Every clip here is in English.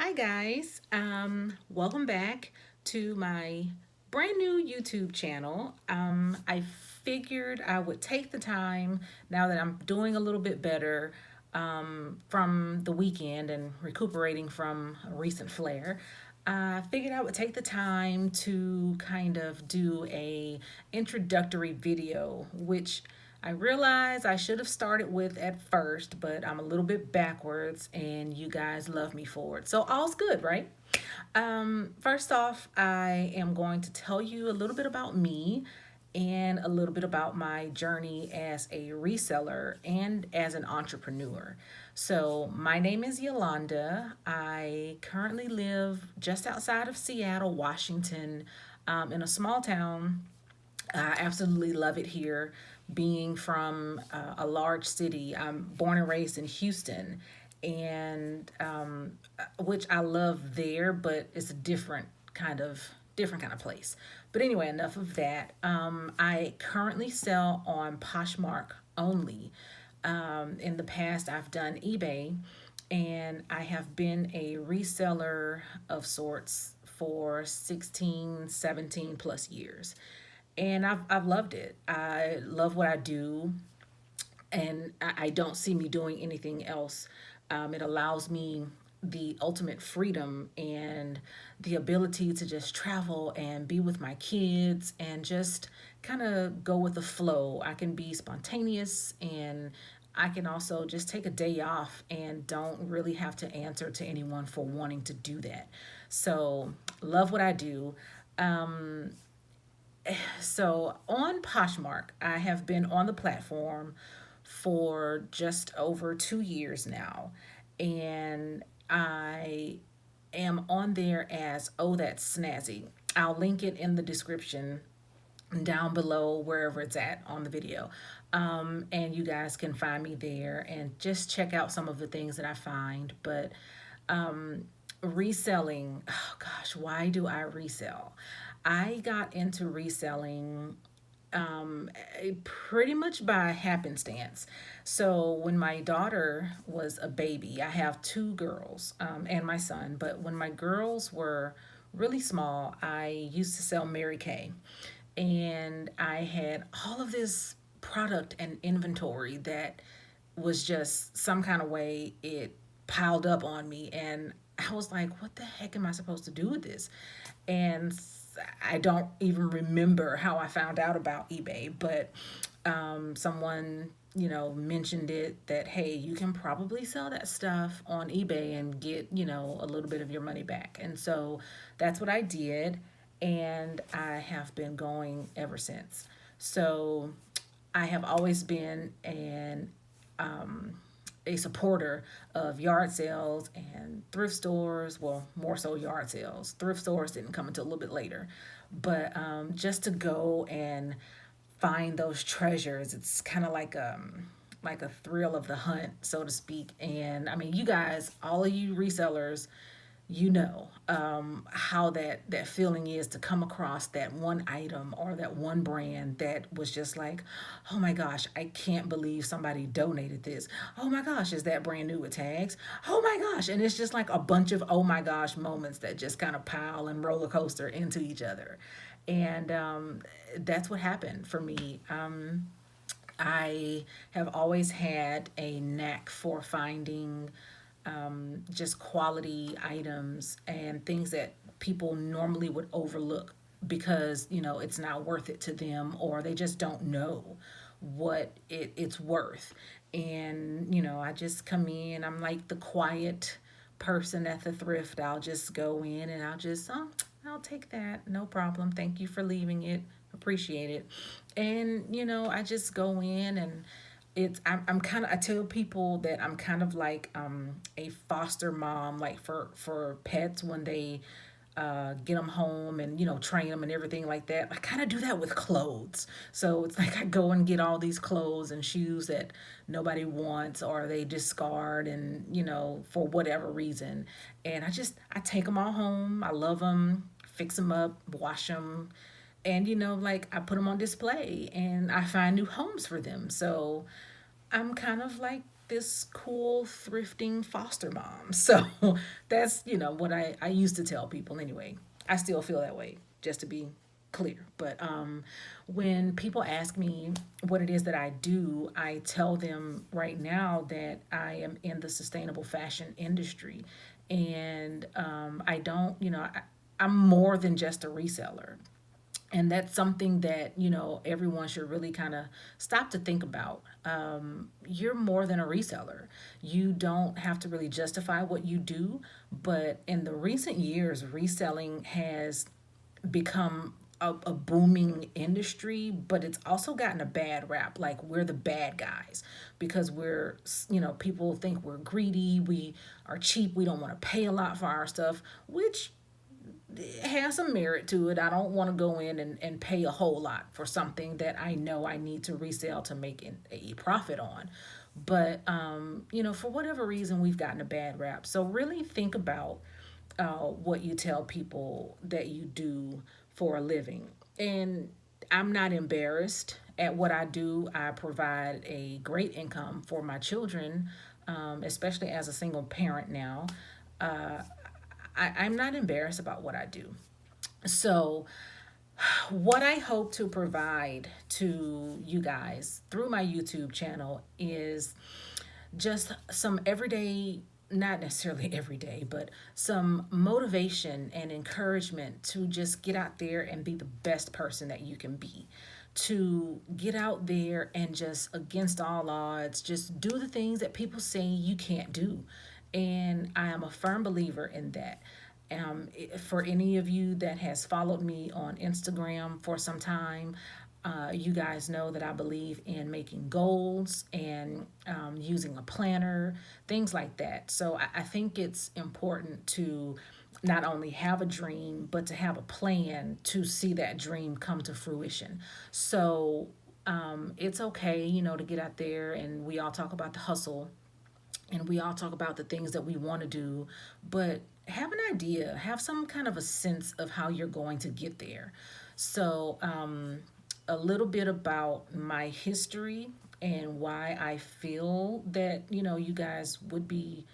Hi guys, welcome back to my brand new YouTube channel. I figured I would take the time now that I'm doing a little bit better from the weekend and recuperating from a recent flare. I figured I would take the time to kind of do a introductory video, which I realize I should have started with at first, but I'm a little bit backwards and you guys love me for it. So all's good, right? First off, I am going to tell you a little bit about me and a little bit about my journey as a reseller and as an entrepreneur. So, my name is Yolanda. I currently live just outside of Seattle, Washington, in a small town. I absolutely love it here. Being from a large city, I'm born and raised in Houston, and which I love there, but it's a different kind of place. But anyway, enough of that. I currently sell on Poshmark only. In the past, I've done eBay, and I have been a reseller of sorts for 16, 17 plus years. And I've loved it. I love what I do, and I don't see me doing anything else. It allows me the ultimate freedom and the ability to just travel and be with my kids and just kind of go with the flow. I can be spontaneous, and I can also just take a day off and don't really have to answer to anyone for wanting to do that. So, love what I do. So on Poshmark, I have been on the platform for just over 2 years now. And I am on there as Oh That's Snazzy. I'll link it in the description down below wherever it's at on the video. And you guys can find me there and just check out some of the things that I find. But reselling, oh gosh, why do I resell? I got into reselling pretty much by happenstance. So when my daughter was a baby, I have two girls and my son, but when my girls were really small, I used to sell Mary Kay. And I had all of this product and inventory that was just some kind of way it piled up on me. And I was like, what the heck am I supposed to do with this? And I don't even remember how I found out about eBay, but someone, mentioned it that, hey, you can probably sell that stuff on eBay and get, a little bit of your money back. And so that's what I did. And I have been going ever since. So I have always been a supporter of yard sales and thrift stores. Well, more so yard sales. Thrift stores didn't come until a little bit later. But just to go and find those treasures, it's kind of like a thrill of the hunt, so to speak. And I mean, you guys, all of you resellers, how that feeling is to come across that one item or that one brand that was just like, oh my gosh, I can't believe somebody donated this. Oh my gosh, is that brand new with tags? Oh my gosh. And it's just like a bunch of oh my gosh moments that just kind of pile and roller coaster into each other. And that's what happened for me. I have always had a knack for finding just quality items and things that people normally would overlook because it's not worth it to them, or they just don't know what it's worth. And I just come in, I'm like the quiet person at the thrift. I'll just go in and I'll take that, no problem, thank you for leaving it, appreciate it. And I just go in, and I'm kind of, I tell people that I'm kind of like a foster mom, like for pets when they get them home and train them and everything like that. I kind of do that with clothes. So it's like I go and get all these clothes and shoes that nobody wants or they discard, and for whatever reason, and I take them all home. I love them, fix them up, wash them, and like I put them on display and I find new homes for them. So I'm kind of like this cool thrifting foster mom. So that's, what I used to tell people anyway. I still feel that way, just to be clear. But when people ask me what it is that I do, I tell them right now that I am in the sustainable fashion industry. And I don't, I'm more than just a reseller. And that's something that, everyone should really kind of stop to think about. You're more than a reseller. You don't have to really justify what you do, but in the recent years, reselling has become a booming industry, but it's also gotten a bad rap. Like, we're the bad guys because people think we're greedy, we are cheap, we don't want to pay a lot for our stuff, which has some merit to it. I don't want to go in and pay a whole lot for something that I know I need to resell to make a profit on. But, for whatever reason, we've gotten a bad rap. So really think about what you tell people that you do for a living. And I'm not embarrassed at what I do. I provide a great income for my children, especially as a single parent now. Uh, I'm not embarrassed about what I do. So, what I hope to provide to you guys through my YouTube channel is just some everyday, not necessarily every day, but some motivation and encouragement to just get out there and be the best person that you can be. To get out there and just against all odds, just do the things that people say you can't do. And I am a firm believer in that. For any of you that has followed me on Instagram for some time, you guys know that I believe in making goals and using a planner, things like that. So I think it's important to not only have a dream, but to have a plan to see that dream come to fruition. So it's okay, to get out there, and we all talk about the hustle and we all talk about the things that we want to do, but have an idea, have some kind of a sense of how you're going to get there. So, a little bit about my history and why I feel that, you guys would be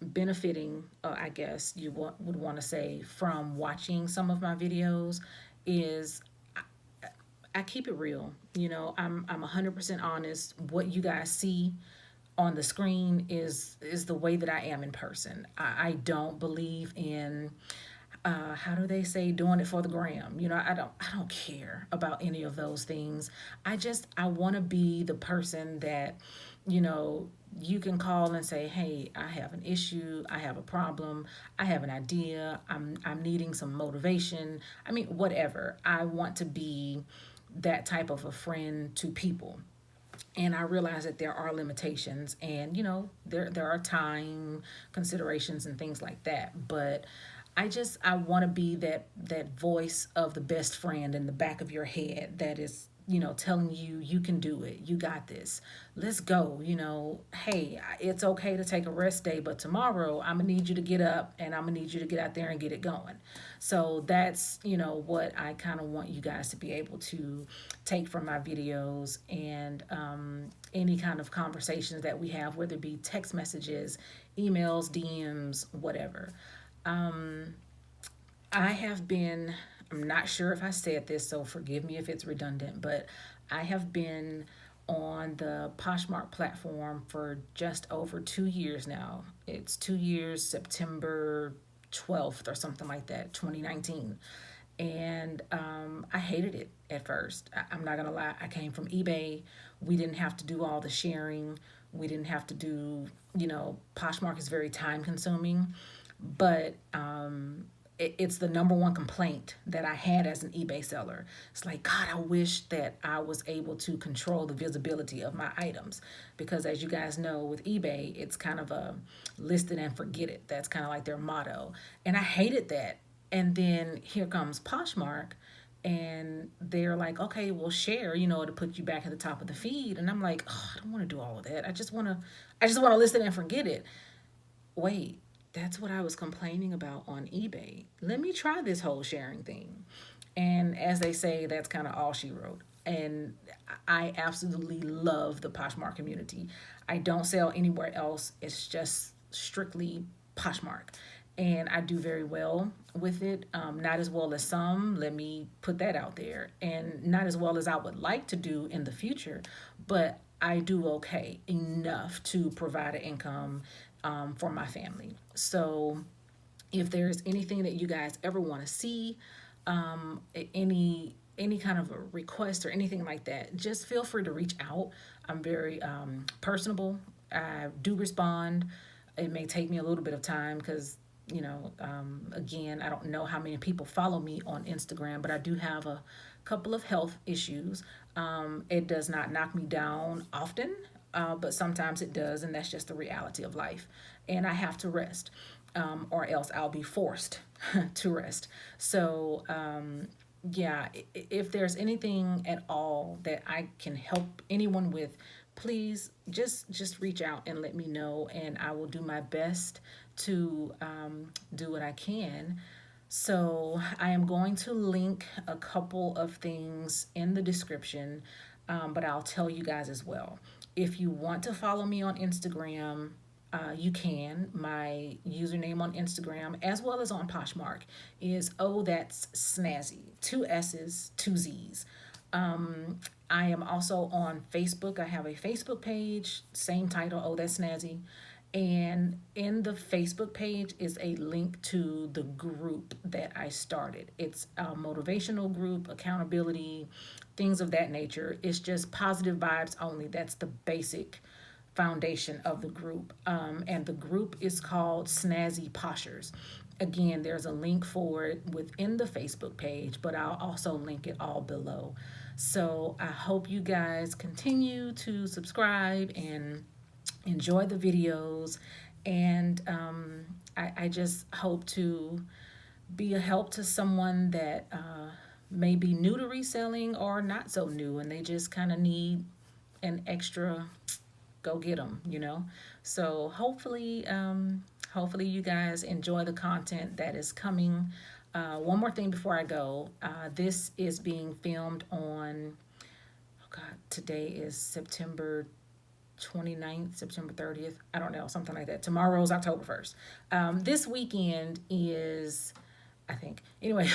benefiting, I guess would want to say, from watching some of my videos is I keep it real. I'm 100% honest. What you guys see on the screen is the way that I am in person. I don't believe in how do they say, doing it for the gram. I don't care about any of those things. I want to be the person that you know you can call and say, hey, I have an issue, I have a problem, I have an idea, I'm needing some motivation. I mean, whatever. I want to be that type of a friend to people. And I realize that there are limitations, and there are time considerations and things like that. But I want to be that voice of the best friend in the back of your head that is telling you, you can do it, you got this, let's go. Hey, it's okay to take a rest day, but tomorrow I'm gonna need you to get up and I'm gonna need you to get out there and get it going. So that's what I kind of want you guys to be able to take from my videos, and any kind of conversations that we have, whether it be text messages, emails, DMs, whatever. I have been, I'm not sure if I said this, so forgive me if it's redundant, but I have been on the Poshmark platform for just over 2 years now. It's 2 years, September 12th or something like that, 2019. And I hated it at first. I'm not gonna lie. I came from eBay. We didn't have to do all the sharing. We didn't have to do, Poshmark is very time consuming, but it's the number one complaint that I had as an eBay seller. It's like, God, I wish that I was able to control the visibility of my items. Because as you guys know, with eBay, it's kind of a list it and forget it. That's kind of like their motto. And I hated that. And then here comes Poshmark, and they're like, okay, well, share, to put you back at the top of the feed. And I'm like, oh, I don't want to do all of that. I just want to list it and forget it. Wait, that's what I was complaining about on eBay. Let me try this whole sharing thing. And as they say, that's kind of all she wrote. And I absolutely love the Poshmark community. I don't sell anywhere else. It's just strictly Poshmark. And I do very well with it. Not as well as some, let me put that out there, and not as well as I would like to do in the future, but I do okay enough to provide an income for my family. So if there's anything that you guys ever want to see, any kind of a request or anything like that, just feel free to reach out. I'm very personable. I do respond. It may take me a little bit of time because, again, I don't know how many people follow me on Instagram, but I do have a couple of health issues. It does not knock me down often, but sometimes it does, and that's just the reality of life. And I have to rest, or else I'll be forced to rest. So, yeah, if there's anything at all that I can help anyone with, please just reach out and let me know, and I will do my best to do what I can. So I am going to link a couple of things in the description, but I'll tell you guys as well. If you want to follow me on Instagram, you can. My username on Instagram, as well as on Poshmark, is Oh That's Snazzy. Two S's, two Z's. I am also on Facebook. I have a Facebook page, same title, Oh That's Snazzy. And in the Facebook page is a link to the group that I started. It's a motivational group, accountability, things of that nature. It's just positive vibes only. That's the basic foundation of the group. And the group is called Snazzy Poshers. Again, there's a link for it within the Facebook page, but I'll also link it all below. So I hope you guys continue to subscribe and enjoy the videos. And I just hope to be a help to someone that may be new to reselling or not so new, and they just kind of need an extra go get them. So hopefully you guys enjoy the content that is coming. One more thing before I go. This is being filmed on, oh God, today is September 29th, September 30th. I don't know, something like that. Tomorrow's October 1st. This weekend is, I think, anyway,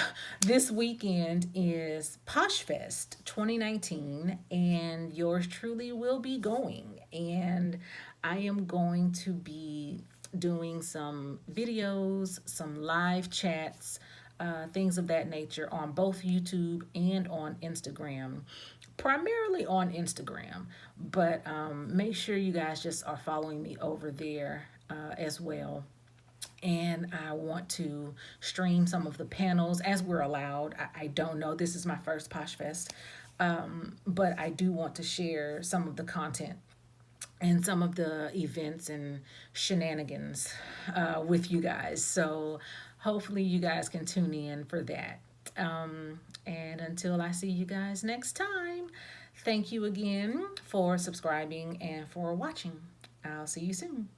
this weekend is Posh Fest 2019, and yours truly will be going. And I am going to be doing some videos, some live chats, things of that nature on both YouTube and on Instagram, primarily on Instagram. But make sure you guys just are following me over there as well. And I want to stream some of the panels as we're allowed. I don't know. This is my first Posh Fest. But I do want to share some of the content and some of the events and shenanigans with you guys. So hopefully you guys can tune in for that. And until I see you guys next time, thank you again for subscribing and for watching. I'll see you soon.